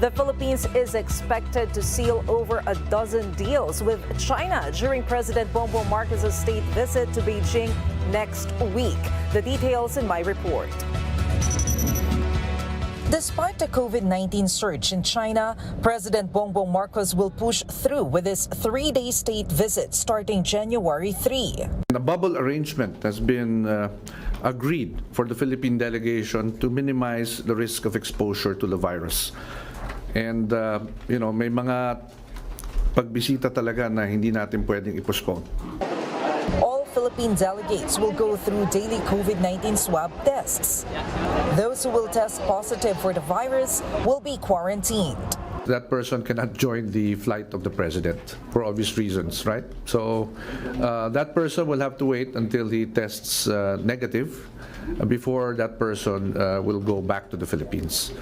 The Philippines is expected to seal over a dozen deals with China during President Bongbong Marcos' state visit to Beijing next week. The details in my report. Despite the COVID-19 surge in China, President Bongbong Marcos will push through with his three-day state visit starting January 3. A bubble arrangement has been agreed for the Philippine delegation to minimize the risk of exposure to the virus. And, may mga pagbisita talaga na hindi natin pwedeng i-postpone. All Philippine delegates will go through daily COVID-19 swab tests. Those who will test positive for the virus will be quarantined. That person cannot join the flight of the president for obvious reasons, right? So that person will have to wait until he tests negative before that person will go back to the Philippines.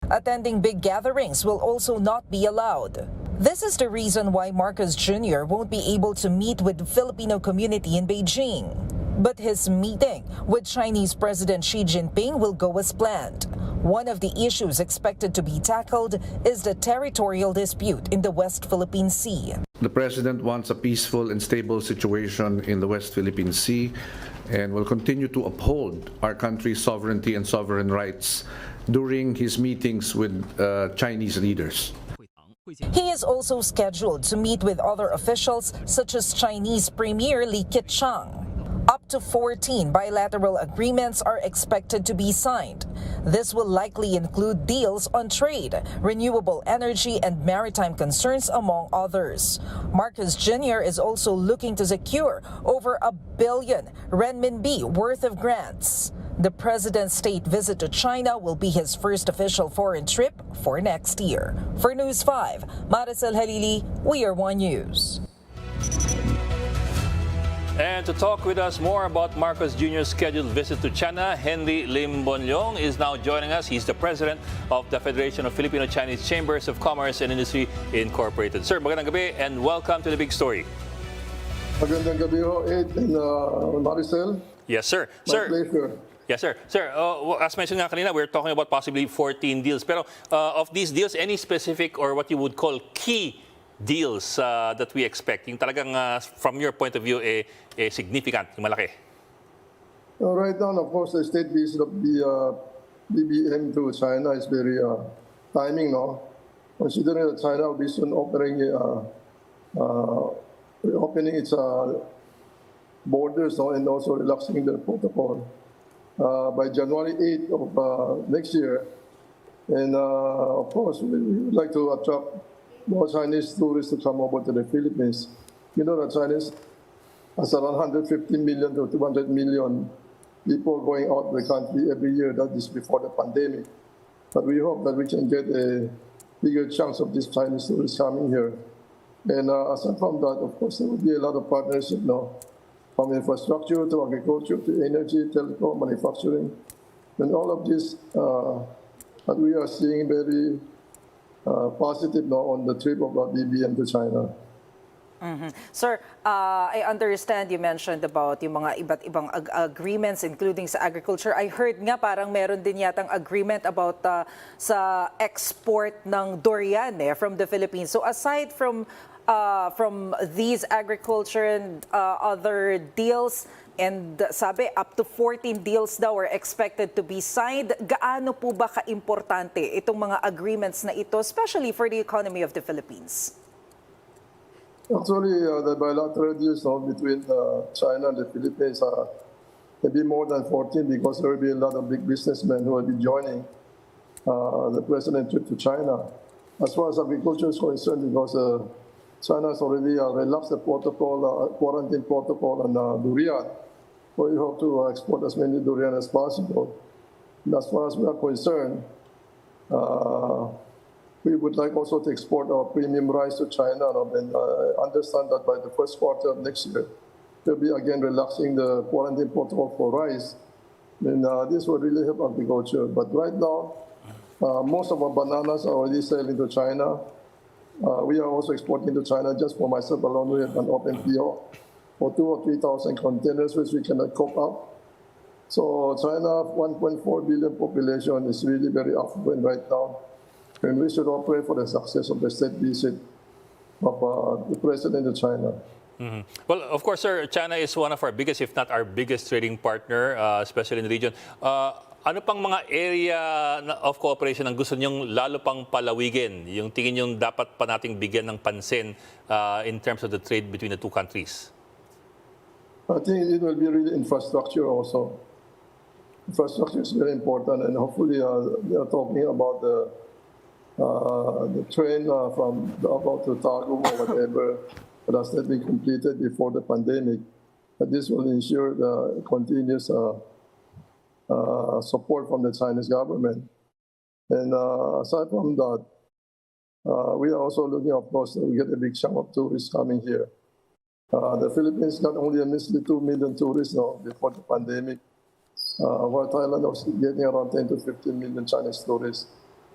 Attending big gatherings will also not be allowed. This is the reason why Marcos Jr. won't be able to meet with the Filipino community in Beijing. But his meeting with Chinese President Xi Jinping will go as planned. One of the issues expected to be tackled is the territorial dispute in the West Philippine Sea. The president wants a peaceful and stable situation in the West Philippine Sea and will continue to uphold our country's sovereignty and sovereign rights during his meetings with Chinese leaders. He is also scheduled to meet with other officials such as Chinese Premier Li Keqiang. Up to 14 bilateral agreements are expected to be signed. This will likely include deals on trade, renewable energy, and maritime concerns, among others. Marcos Jr. is also looking to secure over 1 billion renminbi worth of grants. The president's state visit to China will be his first official foreign trip for next year. For News 5, Maricel Halili, We Are One News. And to talk with us more about Marcos Jr.'s scheduled visit to China, Henry Lim Bon Liong is now joining us. He's the president of the Federation of Filipino-Chinese Chambers of Commerce and Industry Incorporated. Sir, magandang gabi and welcome to The Big Story. Magandang gabi ho, Ed and Maricel. Yes, sir. My pleasure. Yes, sir. Sir, as mentioned nga kanina, we're talking about possibly 14 deals. Pero of these deals, any specific or what you would call key deals that we expect? Yung talagang from your point of view, significant, yung malaki. Right now, of course, the state visit of the BBM to China is very timing, no? Considering that China will be soon opening its borders, no? And also relaxing the protocol by January 8th of next year. And of course, we would like to attract more Chinese tourists to come over to the Philippines. You know that Chinese has around 150 million to 200 million people going out of the country every year. That is before the pandemic. But we hope that we can get a bigger chunk of these Chinese tourists coming here. And aside from that, of course, there will be a lot of partnership now, from infrastructure to agriculture to energy, telecom, manufacturing. And all of this that we are seeing very positive now on the trip of BBM to China. Sir, I understand you mentioned about yung mga iba't ibang agreements including sa agriculture. I heard nga parang meron din yatang agreement about sa export ng durian from the Philippines. So aside from these agriculture and other deals, and sabi up to 14 deals daw are expected to be signed. Gaano po ba ka-importante itong mga agreements na ito, especially for the economy of the Philippines? Actually, the bilateral deals between China and the Philippines may be more than 14 because there will be a lot of big businessmen who will be joining the president's trip to China. As far as agriculture is concerned, because China has already relaxed the protocol, quarantine protocol on durian. So we hope to export as many durian as possible. And as far as we are concerned, we would like also to export our premium rice to China. And I understand that by the first quarter of next year, they'll be again relaxing the quarantine protocol for rice. And this will really help agriculture. But right now, most of our bananas are already selling to China. We are also exporting to China. Just for myself alone, we have an open PO for 2,000 or 3,000 containers, which we cannot cope up. So China, 1.4 billion population, is really very affluent right now. And we should all pray for the success of the state visit of the President of China. Well, of course, sir, China is one of our biggest, if not our biggest trading partner, especially in the region. Ano pang mga area of cooperation ang gusto niyong lalo pang palawigin? Yung tingin niyong dapat pa nating bigyan ng pansin in terms of the trade between the two countries? I think it will be really infrastructure also. Infrastructure is very important, and hopefully they are talking about the train from about to Tagum or whatever that has not been completed before the pandemic. But this will ensure the continuous support from the Chinese government. And aside from that, we are also looking, of course, to get a big chunk of tourists coming here. The Philippines got only a measly 2 million tourists now before the pandemic, while Thailand was getting around 10 to 15 million Chinese tourists.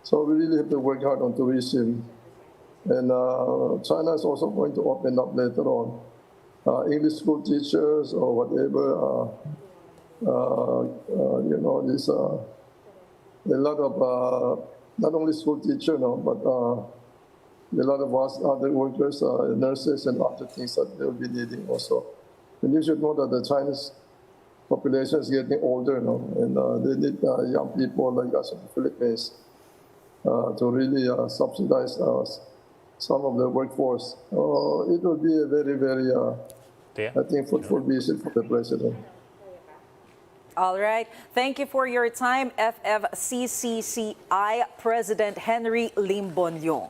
So we really have to work hard on tourism. And China is also going to open up later on. English school teachers or whatever, you know, there's a lot of, not only school teachers, no, but a lot of us other workers, nurses and other things that they'll be needing also. And you should know that the Chinese population is getting older now, and they need young people like us in the Philippines to really subsidize some of the workforce. It will be a very, very, I think, fruitful visit for the President. All right. Thank you for your time, FFCCCI President Henry Lim Bon Liong.